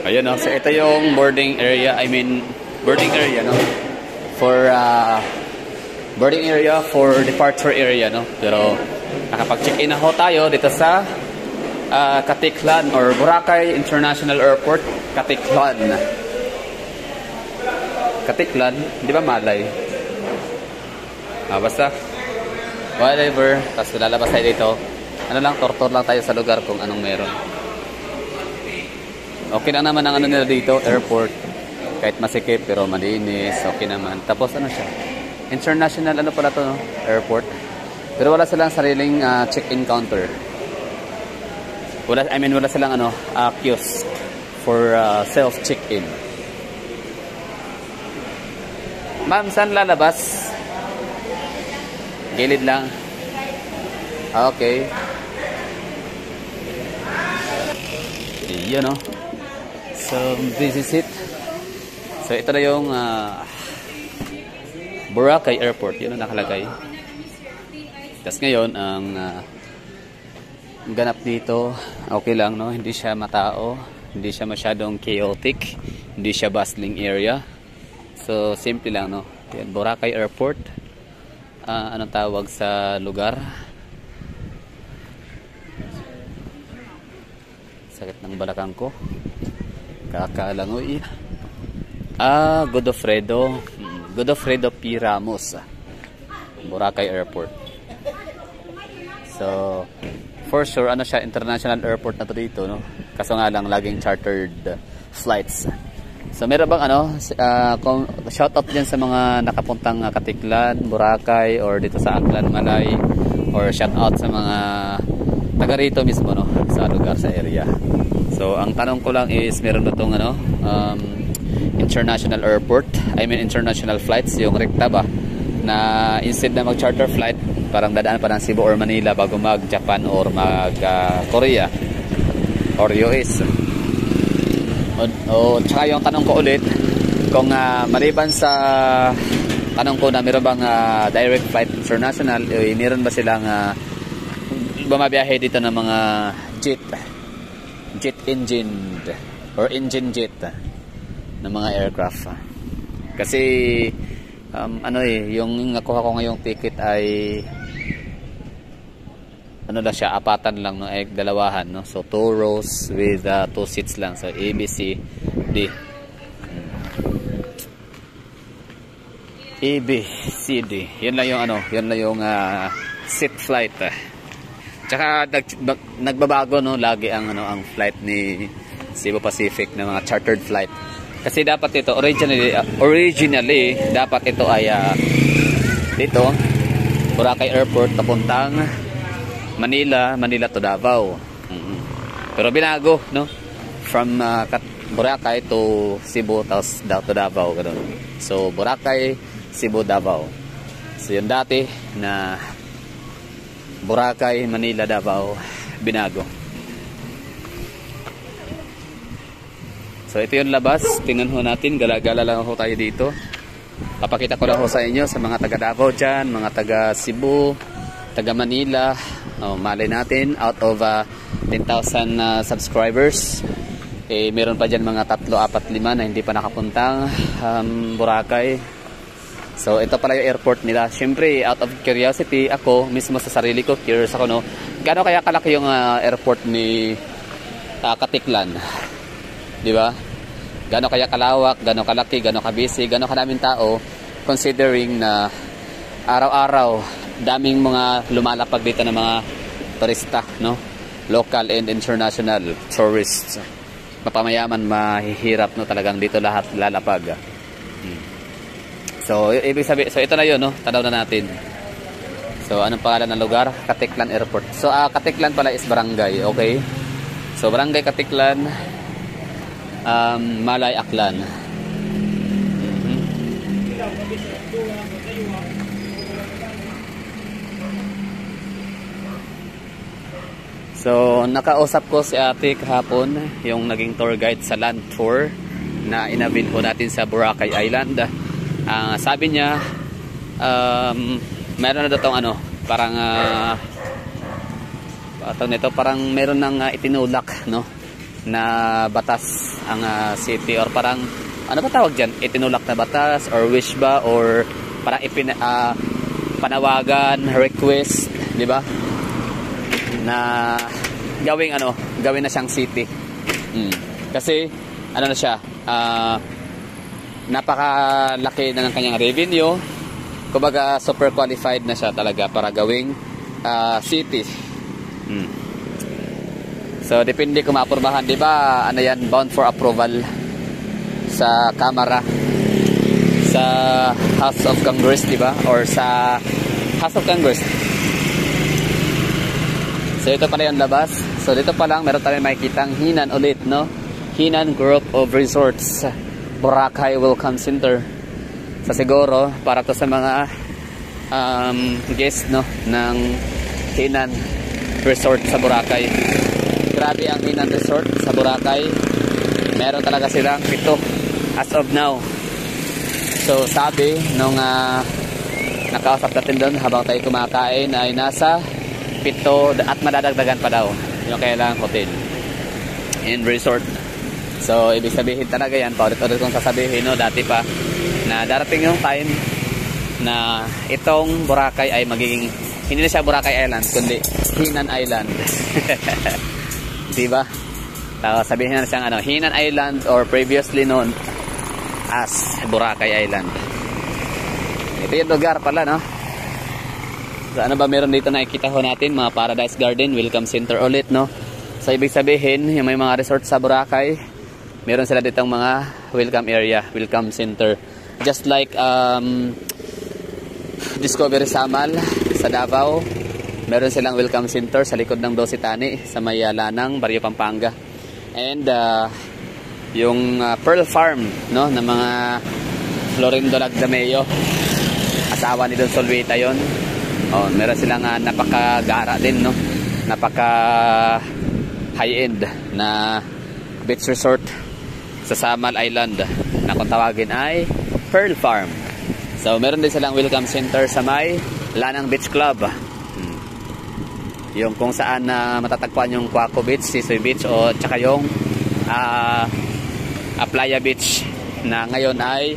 Ayun, no? So ito yung boarding area, boarding area, no? For boarding area for departure area, no? Pero nakapag-check-in na ho tayo dito sa Caticlan or Boracay International Airport, Caticlan. Caticlan, di ba Malay? Basta whatever, tapos lalabas tayo dito. Ano lang, tour lang tayo sa lugar kung anong meron. Okay na naman ang ano nila dito, airport. Kahit masikip pero malinis, okay naman. Tapos ano siya? International ano pala to, no? Airport. Pero wala silang sariling check-in counter. Wala silang ano, kiosk for self check-in. Ma'am, saan lalabas? Gilid lang. Okay. Iyon, no? So, this is it. So, ito na yung Boracay Airport. Yun ang nakalagay. Tapos ngayon, ang ganap dito, okay lang, no? Hindi siya matao. Hindi siya masyadong chaotic. Hindi siya bustling area. So, simple lang, no? Yan, Boracay Airport. Anong tawag sa lugar? Sakit ng balakang ko. Kakalangoy. Godofredo P. Ramos, Boracay Airport. So, for sure, ano siya, international airport na to dito, no? Kaso nga lang, laging chartered flights. So, meron bang ano, shout out dyan sa mga nakapuntang Caticlan, Boracay, or dito sa Aklan, Malay, or shout out sa mga taga rito mismo, no? Sa lugar, sa area. So, ang tanong ko lang is, meron na itong ano, international airport, international flights, yung rekta ba, na instead na mag-charter flight, parang dadaan pa ng Cebu or Manila bago mag-Japan or mag-Korea or US. Tsaka yung tanong ko ulit, kung maliban sa tanong ko na meron bang direct flight international, meron ba silang bumabiyahe dito ng mga jet engine or engine jet ng mga aircraft. Kasi yung nakuha ko ngayong ticket ay ano lang siya, apatan lang, no, ay dalawahan, no. So 2 rows with 2 seats lang. So A, B, C, D. A, B, C, D. Yan lang yung seat flight. Tsaka nagbabago, no, lagi ang ang flight ni Cebu Pacific na mga chartered flight. Kasi dapat ito originally dapat ito ay dito Boracay Airport papuntang Manila to Davao. Pero binago, no, from Boracay to Cebu tapos to Davao, ganun. So Boracay, Cebu, Davao. So yun dati na Boracay, Manila, Davao, binago. So ito yung labas, tingnan ho natin, gala-gala lang ho tayo dito. Papakita ko lang ho sa inyo, sa mga taga Davao dyan, mga taga Cebu, taga Manila. Malay natin, out of 10,000 subscribers, meron pa dyan mga 3, 4, 5 na hindi pa nakapuntang Boracay. So ito pala yung airport nila. Siyempre, out of curiosity, ako mismo sa sarili ko, curious ako, no, gaano kaya kalaki yung airport ni Caticlan? Di ba? Gaano kaya kalawak, gaano kalaki, gaano kabisi, gaano kadaming tao, considering na araw-araw daming mga lumalapag dito ng mga turista, no? Local and international tourists. Mapamayaman, mahihirap, no, talagang dito lahat lalapag. So, ibig sabihin, so ito na 'yon, no? Tanaw na natin. So, anong pangalan ng lugar? Caticlan Airport. So, Caticlan pala is barangay, okay? So, barangay Caticlan, Malay, Aklan. So, nakausap ko si ate kahapon, yung naging tour guide sa land tour na inabin po natin sa Boracay Island. Sabi niya, meron na daw tong parang meron ng itinulak, no? na batas ang city, or parang ano ba tawag dyan, itinulak na batas or wish ba, or parang panawagan, request, di ba, na gawin na siyang city. Kasi ano na siya, napakalaki na ng kanyang revenue, kumbaga super qualified na siya talaga para gawing city. So depende kung maaprubahan, di ba, ano yan, bound for approval sa Kamara, sa House of Congress, di ba, or sa House of Congress. So ito pala yung labas. So dito pa lang meron tayong makikitang Hinan ulit, no? Hinan Group of Resorts Boracay Welcome Center. So siguro para to sa mga guest, no, ng Hinan Resort sa Boracay. Grabe ang Hinan Resort sa Boracay. Meron talaga silang 7 as of now. So sabi nung nakausap natin doon habang tayo kumakain ay nasa 7 at madadagdagan pa daw yung kailang hotel and resort. So ibig sabihin talaga yan, paulit-ulit kong sasabihin, no, dati pa, na darating yung time na itong Boracay ay magiging, hindi na siya Boracay Island kundi Hinan Island. Diba? Sabihin na siyang Hinan Island, or previously known as Boracay Island. Ito yung lugar pala, no? So ano ba meron dito nakikita ho natin? Mga Paradise Garden Welcome Center ulit, no? So ibig sabihin, yung may mga resort sa Boracay, meron sila ditong mga welcome area, welcome center. Just like Discovery Samal sa Davao, meron silang welcome center sa likod ng Dositani sa may Lanang, Barrio Pampanga. And yung Pearl Farm, no, ng mga Florindo Lagdameo, asawa ni Don Solvita yon. Oh, meron silang napakagara din, no, napaka high-end na beach resort sa Samal Island na kung tawagin ay Pearl Farm. So meron din silang welcome center sa may Lanang Beach Club, yung kung saan matatagpuan yung Quaco Beach, Sisoy Beach, o tsaka yung Playa Beach na ngayon ay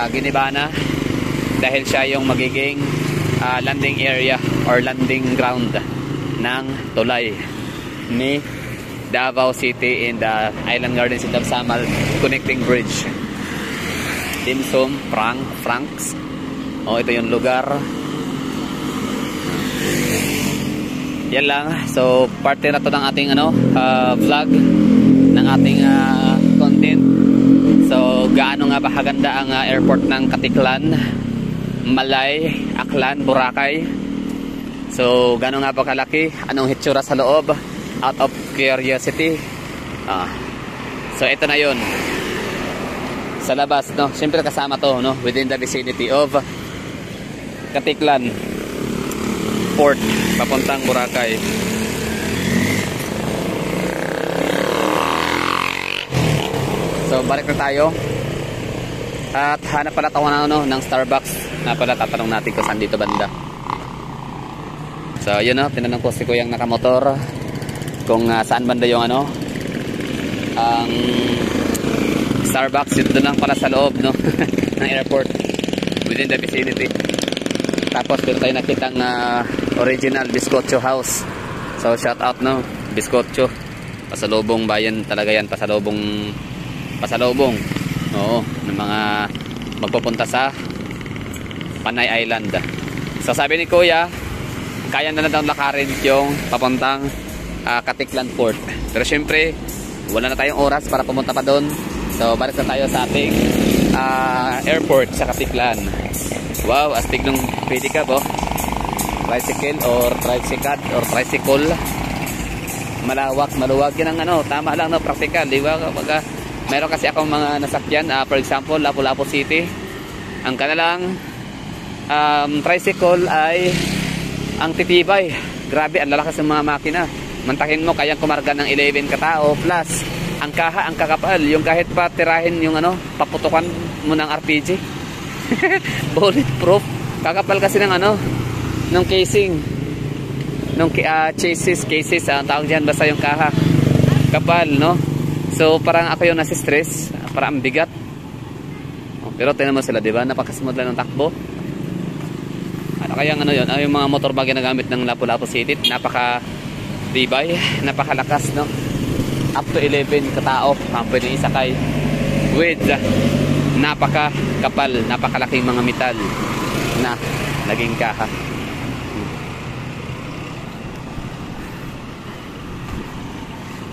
giniba na dahil siya yung magiging landing area or landing ground ng tulay ni Davao City in the Island Gardens in the Samal Connecting Bridge. Dimsum, Franks. Ito yung lugar. Yan lang. So parte na to ng ating vlog, ng ating content. So gaano nga ba kaganda ang airport ng Katiklan, Malay, Aklan, Boracay. So gaano nga ba kalaki, anong hitsura sa loob, out of curiosity. So ito na yun sa labas, no. Siyempre kasama to, no, within the vicinity of Katiklan Port papuntang Boracay. So balik na tayo at hanap pala tayo ng Starbucks na pala. Tatanong natin kung saan dito banda. So yun, no, tinanong ko si kuyang nakamotor kung saan banda yung ang Starbucks. Dito lang pala sa loob, no, ng airport, within the vicinity. Tapos dito tayo nakitang original Biscocho House. So shout out, no, Biscocho. Pasalubong bayan talaga yan, pasalubong. Oo, ng mga magpupunta sa Panay Island. So sabi ni Kuya, kaya na daw lakarin yung papuntang Katiklan Port. Pero syempre wala na tayong oras para pumunta pa doon. So balik na tayo sa ating airport sa Katiklan. Wow, astig ng pedicab, oh. Tricycle or tricycle. Malawak, maluwag yan ang tama lang, no, practical, di ba? Kapag meron kasi akong mga nasakyan, for example, Lapu-Lapu City. Ang kanilang tricycle ay ang titibay. Grabe, ang lalakas ng mga makina. Mantakin mo, kayang kumarga ng 11 katao plus ang kaha, ang kakapal. Yung kahit pa tirahin yung paputukan mo ng RPG. Bulletproof. Kakapal kasi ng ng casing. Nung cases, ang tawag dyan, basta yung kaha. Kapal, no? So parang ako yung nasi-stress, parang ang bigat. Pero tingnan mo sila, di ba? Napakasmooth lang ng takbo. Ano kaya ano yun? Yung mga motorbike na gamit ng Lapu-Lapu City, napaka-tibay, napakalakas, no? Up to 11 katao ang pwede isakay with napaka-kapal, napakalaking mga metal na naging kaha.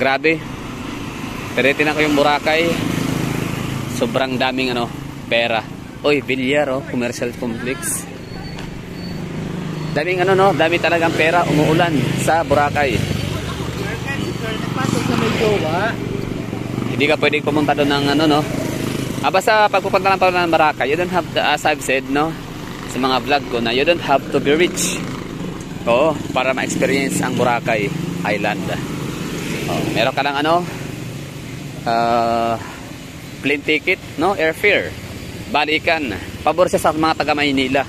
Grabe. Pero tinan ko yung Boracay, sobrang daming pera. Oy, Villar, commercial complex. Daming dami talagang pera, umuulan sa Boracay. Pasok sa may jowa. Hindi ka pwedeng pumunta doon ng basta pagpupunta lang pa ng Boracay, you don't have to, as I've said, sa mga vlog ko na you don't have to be rich. Oo, para ma-experience ang Boracay Island. Meron ka lang plane ticket, airfare. Balikan. Pabor siya sa mga taga Maynila.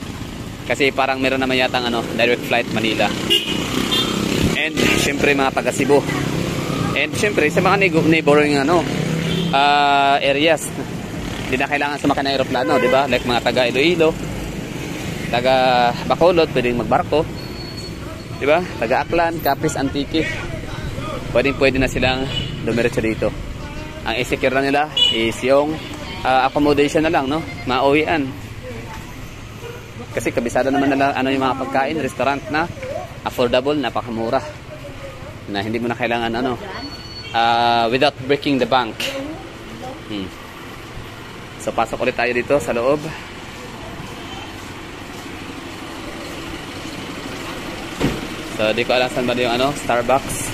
Kasi parang meron naman yatang direct flight Manila. And syempre mga taga Cebu. And syempre sa mga neighboring areas. Hindi na kailangan sumakay ng aeroplano, di ba? Like mga taga Iloilo, taga Bacolod, pwedeng magbarko. Di ba? Taga Aklan, Capiz, Antique. Pwede na silang dumiretso dito. Ang i-secure na nila is yung accommodation na lang, mauwian. Kasi kabisado naman nila yung mga pagkain, restaurant na affordable, napakamura. Na hindi mo na kailangan without breaking the bank. So pasok ulit tayo dito sa loob. So di ko alam saan ba yung Starbucks.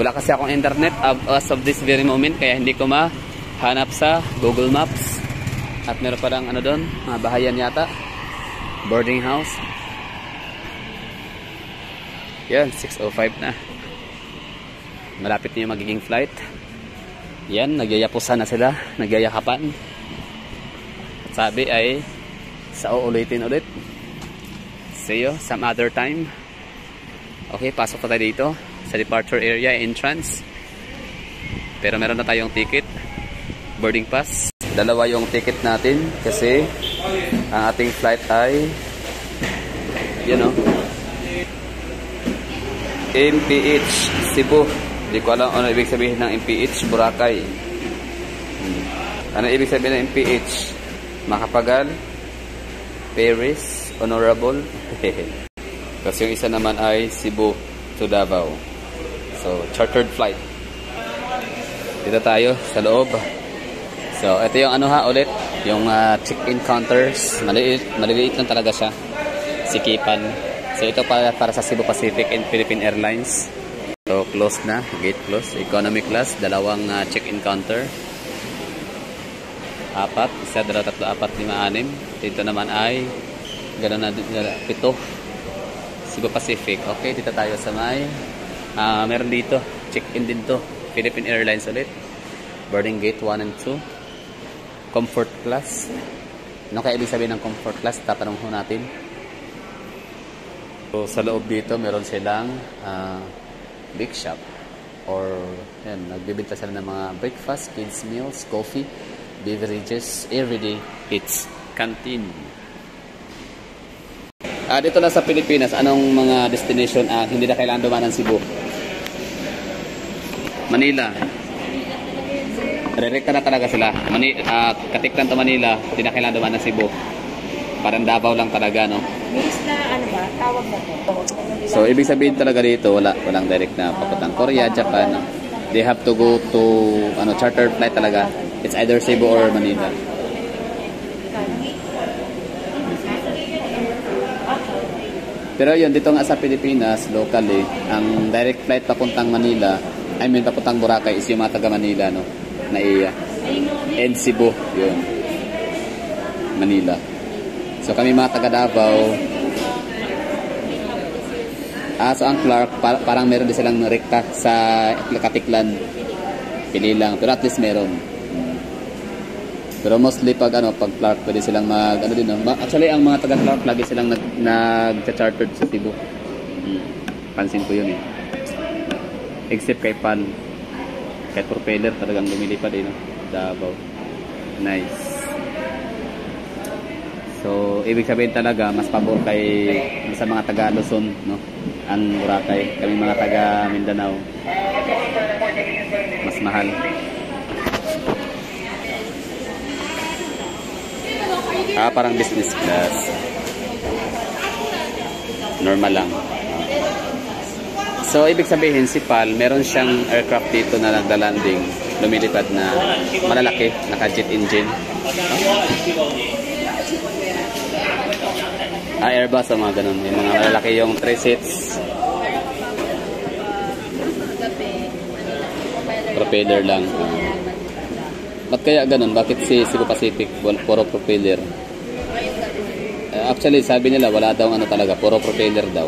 Wala kasi akong internet as of this very moment, kaya hindi ko mahanap sa Google Maps. At meron pa lang doon, mga bahayan yata, boarding house. Yan, 6:05 na. Malapit na yung magiging flight. Yan, nagyayapusan na sila, nagyayakapan. At sabi ay sa uulitin ulit. See you some other time. Okay, pasok na tayo dito sa departure area, entrance. Pero meron na tayong ticket, boarding pass. Dalawa yung ticket natin kasi ang ating flight ay MPH Cebu. Hindi ko alam ano ibig sabihin ng MPH Boracay. Ano ibig sabihin ng MPH? Makapagal, Paris, Honorable. Kasi yung isa naman ay Cebu to Davao. So, chartered flight. Dito tayo sa loob. So, ito yung ulit, yung check-in counters. Maliliit lang talaga siya. Sikipan. So, ito para sa Cebu Pacific and Philippine Airlines. So, closed na. Gate closed. Economy class. Dalawang check-in counter. 4. 1, 2, 3, 4, 5, 6. Dito naman ay gano'n na 7. Cebu Pacific. Okay, dito tayo sa may meron dito. Check-in din to. Philippine Airlines ulit. Boarding gate 1 and 2. Comfort class. Ano kaya ibig sabihin ng comfort class? Tatanong ho natin. So, sa loob dito, meron silang big shop. Or, nagbibinta sila ng mga breakfast, kids meals, coffee, beverages, everyday eats. Canteen. Dito na sa Pilipinas, anong mga destination hindi na kailangan dumaan ng Cebu? Manila. Direkta na talaga sila. Katiklan to Manila, hindi na kailangan dumaan ng Cebu. Parang Davao lang talaga, Miss na ba? Tawag na to. So, ibig sabihin talaga dito, walang direct na papuntang Korea, Japan. They have to go to charter flight talaga. It's either Cebu or Manila. Pero yun, dito nga sa Pilipinas, locally, ang direct flight papuntang Manila, papuntang Boracay is yung mga taga Manila, Naiya. And Cebu, yun. Manila. So kami mga taga Davao, so ang Clark, parang meron din silang rekta sa Katiklan. Pili lang, pero at least meron. Pero mostly pag Clark, pwede silang actually ang mga taga Clark lagi silang nag-chartered sa Cebu. Pansin ko yun Except kay PAL. Kahit propeller talagang lumilipad no? Davao. Nice. So, ibig sabihin talaga, mas pabor kay sa mga taga Luzon, no? Ang Boracay. Kami mga taga Mindanao. Mas mahal. Parang business class. Normal lang. So, ibig sabihin, si PAL, meron siyang aircraft dito na nagda-landing, lumilipad na malalaki, naka-jet engine. Airbus o mga ganun. Yung mga malalaki yung 3 seats. Propeller lang. Ba't kaya ganun? Bakit si Cebu Pacific puro propeller? Actually, sabi nila wala daw ano talaga, puro propeller daw.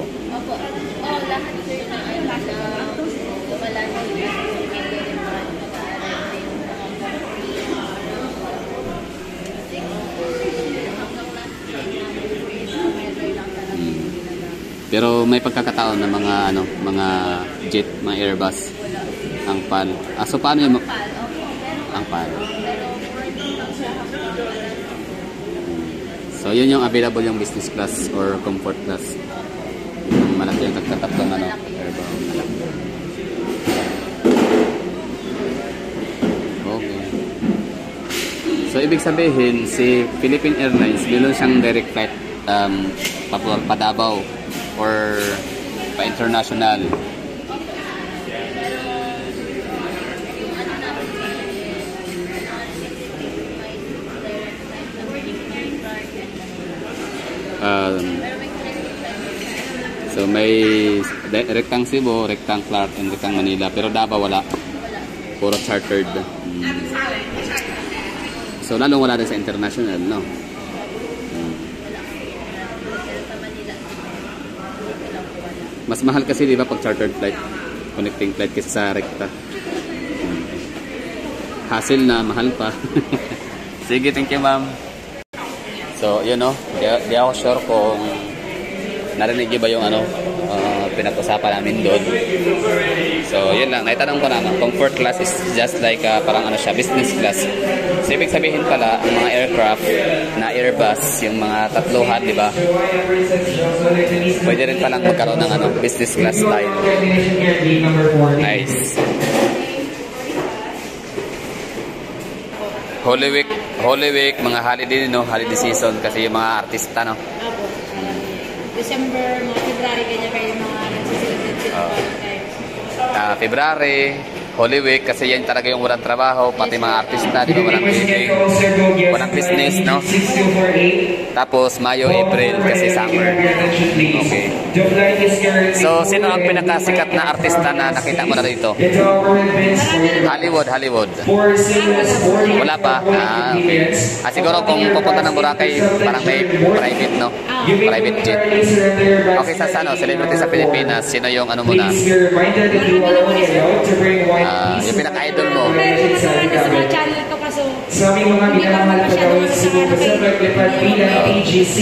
Pero may pagkakataon na mga jet, mga Airbus ang PAL. So paano yung ang PAL? So yun yung available yung business class or comfort class. Yung malaki yung tagtatatlong Airbus. Okay. So ibig sabihin si Philippine Airlines meron siyang direct flight pa Davao or pa international. So may Rectang Cebu, Rectang Clark, and Rectang Manila, pero Davao wala. Puro chartered. So lalong wala din sa international, no? Mas mahal kasi di ba pag chartered flight, connecting flight kasi sa Recta. Hassle na, mahal pa. Sige, thank you ma'am. So yun no, di ako sure kung narinig ba yung pinag-usapan namin doon. So yun lang, naitanong ko naman, comfort class is just like parang siya, business class. So ibig sabihin pala, ang mga aircraft na Airbus, yung mga tatluhan, di ba? Pwede rin palang magkaroon ng business class style. Nice. Holy Week, mga holiday holiday season kasi yung mga artista December, mga February, kanya kayo mga nagsisilitin. February, Holy Week kasi yan talaga yung walang trabaho, pati mga artista, di ba, walang business, no? Tapos Mayo, April kasi summer. Okay. So, sino ang pinakasikat na artista na nakita mo na dito? Hollywood. Wala pa? Okay. Siguro kung pupunta ng Boracay, parang may private, no? Private jet. Okay, sa celebrity sa Pilipinas, sino yung muna? Yung pinaka-idol mo.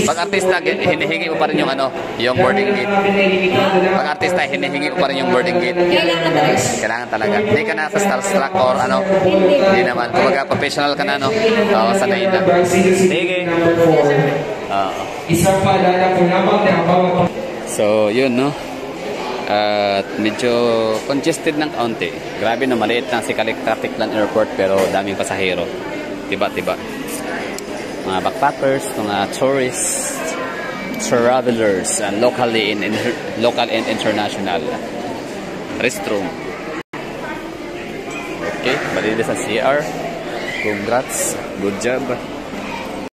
Pag artista, hinihingi mo pa rin yung boarding gate. Pag artista, hinihingi mo pa rin yung boarding gate. Kailangan talaga. Hindi ka na sa starstruck or hindi naman. Kumbaga, professional ka na, Oo, sanay na. Sige. So, yun, no? At medyo congested ng kaunti. Grabe maliit lang si Calictarticlan Airport pero daming pasahero. Tiba. Mga backpackers, mga tourists, travelers, and local and international. Restroom. Okay, bali sa CR. Congrats. Good job.